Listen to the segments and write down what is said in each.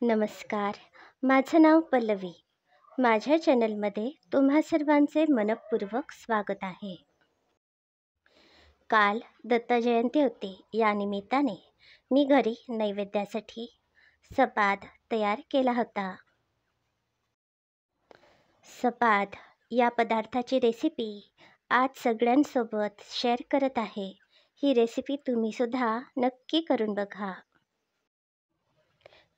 नमस्कार. माझं नाव पल्लवी. माझ्या चॅनलमध्ये तुम्हा सर्वांचे मनःपूर्वक स्वागत आहे. काल दत्त जयंती होती. या निमित्ताने मी घरी नैवेद्यासाठी सपाद तयार केला होता. सपाद या पदार्थाची रेसिपी आज सगळ्यांसोबत शेअर करत आहे. ही रेसिपी तुम्हीसुद्धा नक्की करून बघा.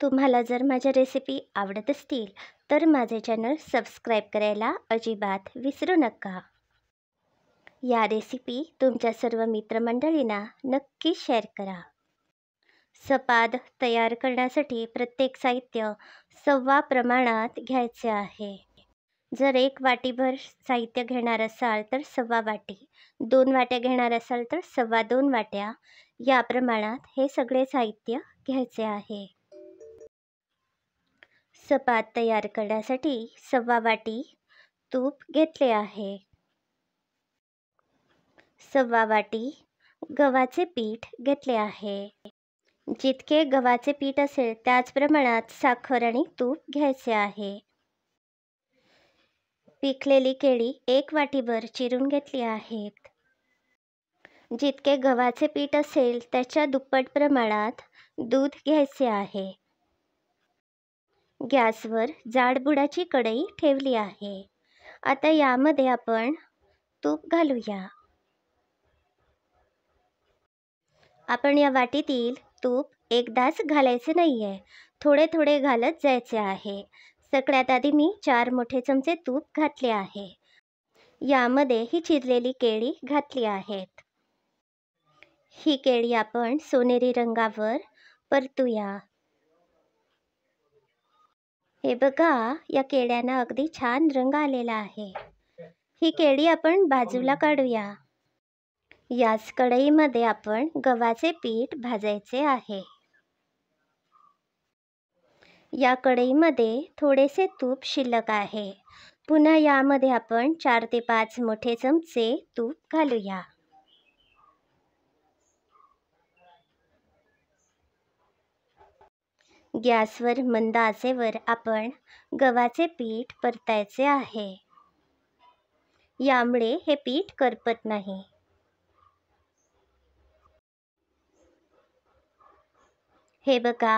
तुम्हाला जर माझ्या रेसिपी आवडत असतील तर माझे चॅनल सबस्क्राईब करायला अजिबात विसरू नका. या रेसिपी तुमच्या सर्व मित्रमंडळींना नक्की शेअर करा. सपाद तयार करण्यासाठी प्रत्येक साहित्य सव्वा प्रमाणात घ्यायचे आहे. जर 1 वाटीभर साहित्य घेणार असाल तर सव्वा वाटी, 2 वाट्या घेणार असाल तर सव्वा 2 वाट्या या प्रमाणात हे सगळे साहित्य घ्यायचे आहे. सपाद तयार करण्यासाठी सव्वा वाटी तूप घेतले आहे. सव्वा वाटी गव्हाचे पीठ घेतले आहे. जितके गव्हाचे पीठ असेल त्याच प्रमाणात साखर आणि तूप घ्यायचे आहे. पिकलेली केळी 1 वाटीभर चिरून घेतली आहेत. जितके गव्हाचे पीठ असेल त्याच्या दुप्पट प्रमाणात दूध घ्यायचे आहे. गॅसवर जाडबुडाची कढई ठेवली आहे. आता यामध्ये आपण तूप घालूया. आपण या वाटीतील तूप एकदाच घालायचे नाही आहे, थोडे थोडे घालत जायचे आहे. सगळ्यात आधी मी 4 मोठे चमचे तूप घातले आहे. यामध्ये ही चिरलेली केळी घातली आहेत. ही केळी आपण सोनेरी रंगावर परतूया. हे बघा, या केळ्यांना अगदी छान रंग आलेला आहे. ही केळी आपण बाजूला काढूया. याच कढईमध्ये आपण गव्हाचे पीठ भाजायचे आहे. या कढईमध्ये थोडेसे तूप शिल्लक आहे. पुन्हा यामध्ये आपण 4 ते 5 मोठे चमचे तूप घालूया. गॅसवर मंद आचेवर आपण गव्हाचे पीठ परतायचे आहे. यामुळे हे पीठ करपत नाही. हे बघा,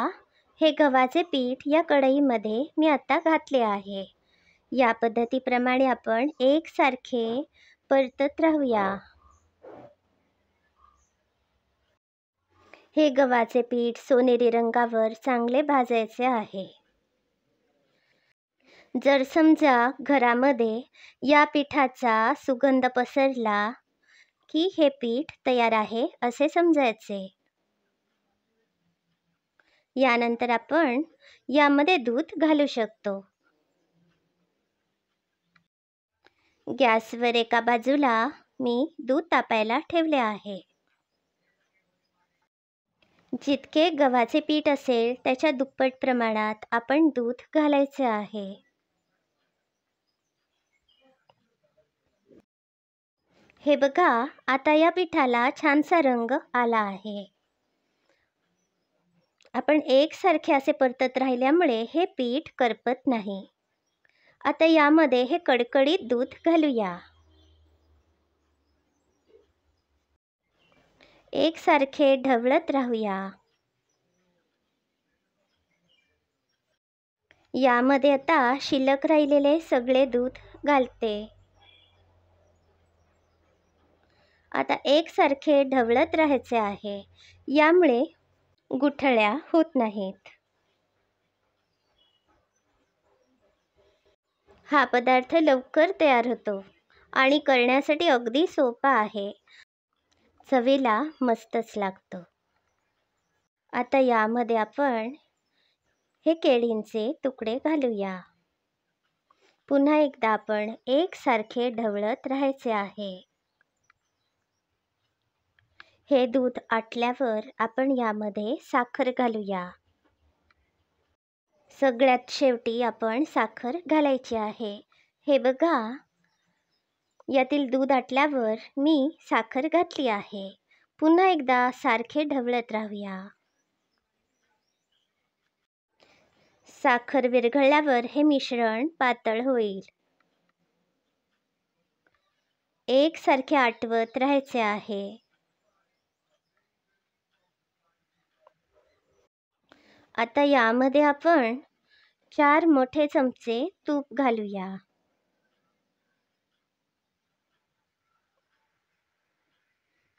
हे गव्हाचे पीठ या कढईमध्ये मी आता घातले आहे. या पद्धतीप्रमाणे आपण एकसारखे परतत राहूया. हे गव्हाचे पीठ सोनेरी रंगावर चांगले भाजायचे आहे. जर समजा घरामध्ये या पिठाचा सुगंध पसरला की हे पीठ तयार आहे असे समजायचे. यानंतर आपण यामध्ये दूध घालू शकतो. गॅसवर एका बाजूला मी दूध तापायला ठेवले आहे. जितके गव्हाचे पीठ असेल त्याच्या दुप्पट प्रमाणात आपण दूध घालायचे आहे. हे बघा, आता या पिठाला छानसा रंग आला आहे. आपण एकसारखे असे परतत राहिल्यामुळे हे पीठ करपत नाही. आता यामध्ये हे कडकडीत दूध घालूया. एकसारखे ढवळत राहूया. यामध्ये आता शिल्लक राहिलेले सगळे दूध घालते. आता एकसारखे ढवळत राहायचे आहे. यामुळे गुठळ्या होत नाहीत. हा पदार्थ लवकर तयार होतो आणि करण्यासाठी अगदी सोपा आहे. चवीला मस्तच लागतो. आता यामध्ये आपण हे केळींचे तुकडे घालूया. पुन्हा एकदा आपण एकसारखे ढवळत राहायचे आहे. हे दूध आटल्यावर आपण यामध्ये साखर घालूया. सगळ्यात शेवटी आपण साखर घालायची आहे. हे बघा, यातील दूध आटल्यावर मी साखर घातली आहे. पुन्हा एकदा सारखे ढवळत राहूया. साखर विरघळल्यावर हे मिश्रण पातळ होईल. एकसारखे आटवत राहायचे आहे. आता यामध्ये आपण 4 मोठे चमचे तूप घालूया.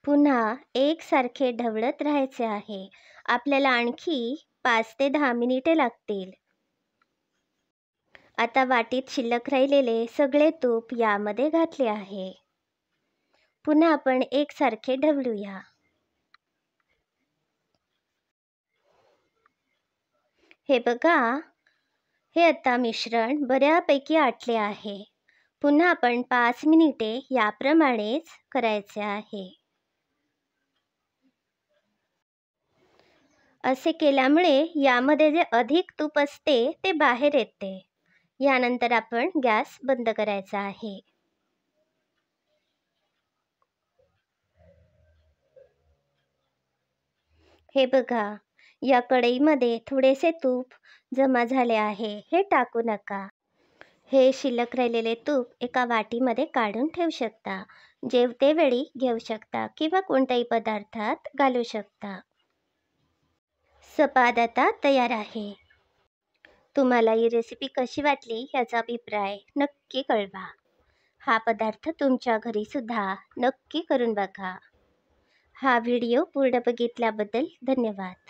पुन्हा एकसारखे ढवळत राहायचे आहे. आपल्याला आणखी 5 ते 10 मिनिटे लागतील. आता वाटीत शिल्लक राहिलेले सगळे तूप यामध्ये घातले आहे. पुन्हा आपण एकसारखे ढवळूया. हे बघा, हे आता मिश्रण बऱ्यापैकी आटले आहे. पुन्हा आपण 5 मिनिटे याप्रमाणेच करायचे आहे. असे केल्यामुळे यामध्ये जे अधिक तूप असते ते बाहेर येते. यानंतर आपण गॅस बंद करायचा आहे. हे बघा, या कढईमध्ये थोडेसे तूप जमा झाले आहे. हे टाकू नका. हे शिल्लक राहिलेले तूप एका वाटीमध्ये काढून ठेवू शकता. जेवतेवेळी घेऊ शकता किंवा कोणत्याही पदार्थात घालू शकता. सपाद आता तयार आहे. तुम्हाला ही रेसिपी कशी वाटली याचा अभिप्राय नक्की कळवा. हा पदार्थ तुमच्या घरी सुद्धा नक्की करून बघा. हा व्हिडिओ पूर्ण बघितल्याबद्दल धन्यवाद.